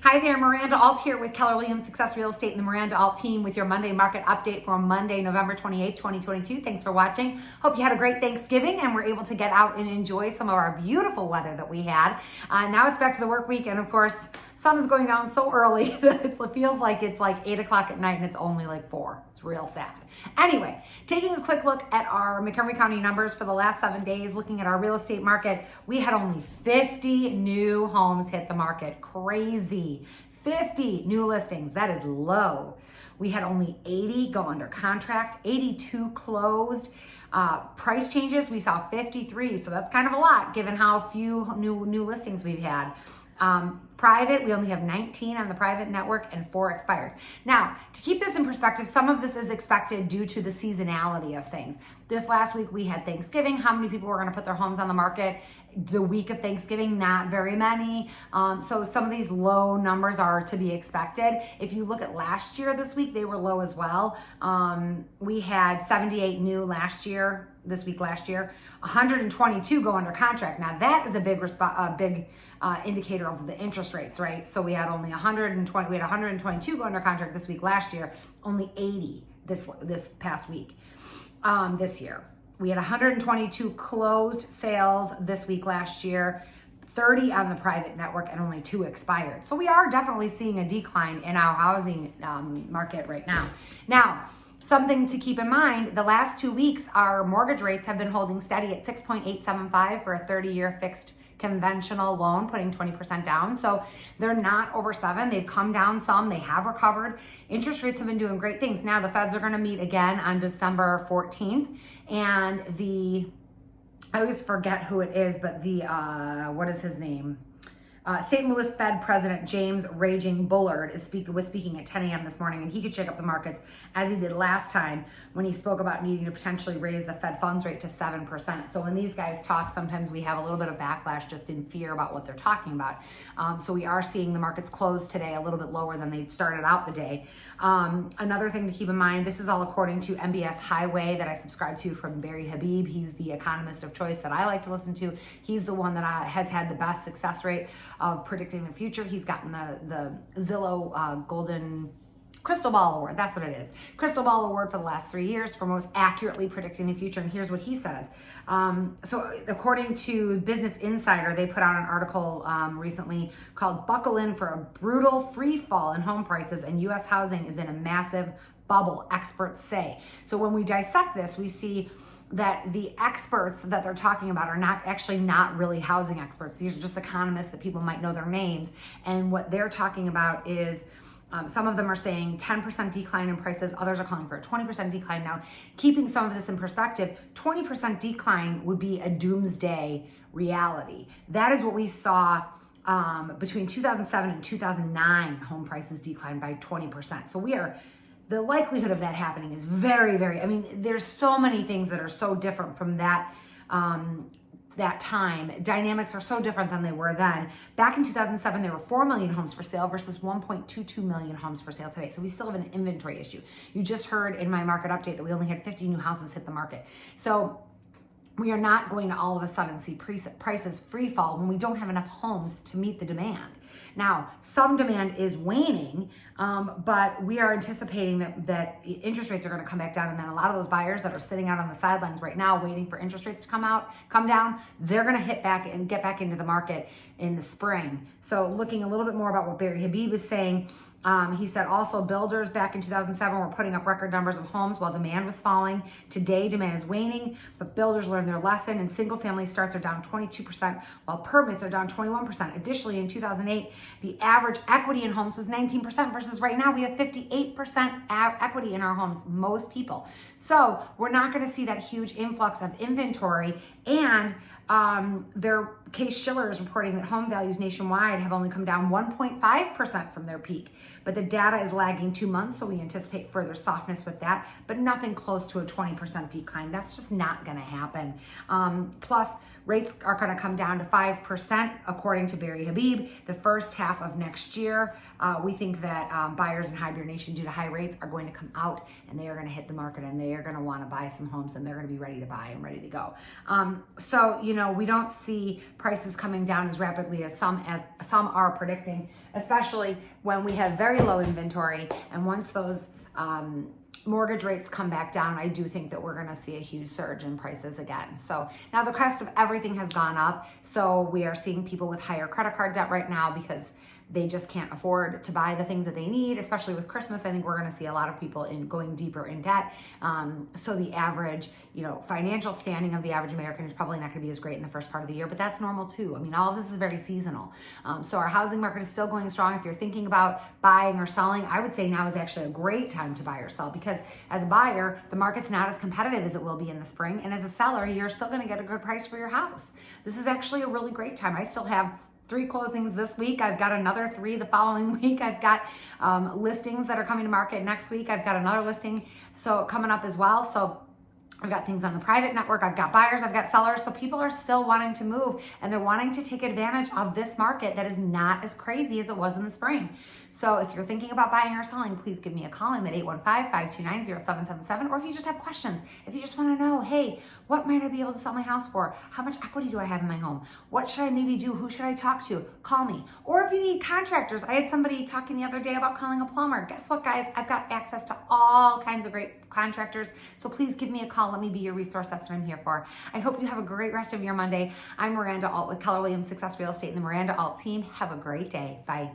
Hi there, Miranda Alt here with Keller Williams Success Real Estate and the Miranda Alt team with your Monday market update for Monday, November 28th, 2022. Thanks for watching. Hope you had a great Thanksgiving and were able to get out and enjoy some of our beautiful weather that we had. Now it's back to the work week, and of course, sun is going down so early that it feels like it's like 8 o'clock at night and it's only like 4. It's real sad. Anyway, taking a quick look at our McHenry County numbers for the last 7 days, looking at our real estate market, we had only 50 new homes hit the market. Crazy. 50 new listings. That is low. We had only 80 go under contract, 82 closed. Price changes, we saw 53, so that's kind of a lot given how few new listings we've had. Private, we only have 19 on the private network and 4 expires. Now, to keep this in perspective, some of this is expected due to the seasonality of things. This last week we had Thanksgiving. How many people were going to put their homes on the market the week of Thanksgiving? Not very many. So some of these low numbers are to be expected. If you look at last year this week, they were low as well. We had 78 new last year. This week last year, 122 go under contract. Now that is a big indicator of the interest rates, right? So we had only 120. We had 122 go under contract this week last year. Only 80 this past week. This year we had 122 closed sales this week last year. 30 on the private network and only 2 expired. So we are definitely seeing a decline in our housing market right now. Now, something to keep in mind, the last 2 weeks, our mortgage rates have been holding steady at 6.875 for a 30-year fixed conventional loan, putting 20% down. So they're not over 7. They've come down some. They have recovered. Interest rates have been doing great things. Now the feds are going to meet again on December 14th. And I always forget who it is, but what is his name? St. Louis Fed President James Raging Bullard was speaking at 10 a.m. this morning, and he could shake up the markets as he did last time when he spoke about needing to potentially raise the Fed funds rate to 7%. So when these guys talk, sometimes we have a little bit of backlash just in fear about what they're talking about. So we are seeing the markets close today a little bit lower than they started out the day. Another thing to keep in mind, this is all according to MBS Highway that I subscribe to from Barry Habib. He's the economist of choice that I like to listen to. He's the one that has had the best success rate of predicting the future. He's gotten the Zillow Golden Crystal Ball Award. That's what it is. Crystal Ball Award for the last 3 years for most accurately predicting the future. And here's what he says. So according to Business Insider, they put out an article recently called "Buckle In for a Brutal Free Fall in Home Prices and U.S. Housing is in a Massive Bubble," experts say. So when we dissect this, we see that the experts that they're talking about are not really housing experts. These are just economists that people might know their names. And what they're talking about is some of them are saying 10% decline in prices. Others are calling for a 20% decline. Now, keeping some of this in perspective, 20% decline would be a doomsday reality. That is what we saw between 2007 and 2009. Home prices declined by 20%. So the likelihood of that happening is very, very, there's so many things that are so different from that time. Dynamics are so different than they were then. Back in 2007, there were 4 million homes for sale versus 1.22 million homes for sale today. So we still have an inventory issue. You just heard in my market update that we only had 50 new houses hit the market. So we are not going to all of a sudden see prices free fall when we don't have enough homes to meet the demand. Now, some demand is waning, but we are anticipating that interest rates are going to come back down, and then a lot of those buyers that are sitting out on the sidelines right now waiting for interest rates to come down, they're going to hit back and get back into the market in the spring. So looking a little bit more about what Barry Habib is saying, he said also builders back in 2007 were putting up record numbers of homes while demand was falling. Today, demand is waning, but builders learned their lesson, and single family starts are down 22% while permits are down 21%. Additionally, in 2008, the average equity in homes was 19% versus right now we have 58% equity in our homes, most people. So we're not going to see that huge influx of inventory, and Case Shiller is reporting that home values nationwide have only come down 1.5% from their peak, but the data is lagging 2 months, so we anticipate further softness with that, but nothing close to a 20% decline. That's just not going to happen. Plus, rates are going to come down to 5%, according to Barry Habib, the first half of next year. We think that buyers in hibernation due to high rates are going to come out, and they are going to hit the market, and they are going to want to buy some homes, and they're going to be ready to buy and ready to go. So, we don't see prices coming down as rapidly as some are predicting, especially when we have very low inventory. And once those mortgage rates come back down, I do think that we're going to see a huge surge in prices again. So now the cost of everything has gone up. So we are seeing people with higher credit card debt right now because they just can't afford to buy the things that they need, especially with Christmas. I think we're going to see a lot of people going deeper in debt. So the average, financial standing of the average American is probably not going to be as great in the first part of the year, but that's normal too. I mean, all of this is very seasonal. So our housing market is still going strong. If you're thinking about buying or selling, I would say now is actually a great time to buy or sell, because as a buyer, the market's not as competitive as it will be in the spring. And as a seller, you're still going to get a good price for your house. This is actually a really great time. I still have 3 closings this week. I've got another 3 the following week. I've got listings that are coming to market next week. I've got another listing coming up as well. So I've got things on the private network. I've got buyers, I've got sellers. So people are still wanting to move, and they're wanting to take advantage of this market that is not as crazy as it was in the spring. So if you're thinking about buying or selling, please give me a call. I'm at 815-529-0777. Or if you just have questions, if you just want to know, hey, what might I be able to sell my house for? How much equity do I have in my home? What should I maybe do? Who should I talk to? Call me. Or if you need contractors, I had somebody talking the other day about calling a plumber. Guess what, guys? I've got access to all kinds of great contractors. So please give me a call. Let me be your resource. That's what I'm here for. I hope you have a great rest of your Monday. I'm Miranda Alt with Keller Williams Success Real Estate and the Miranda Alt team. Have a great day. Bye.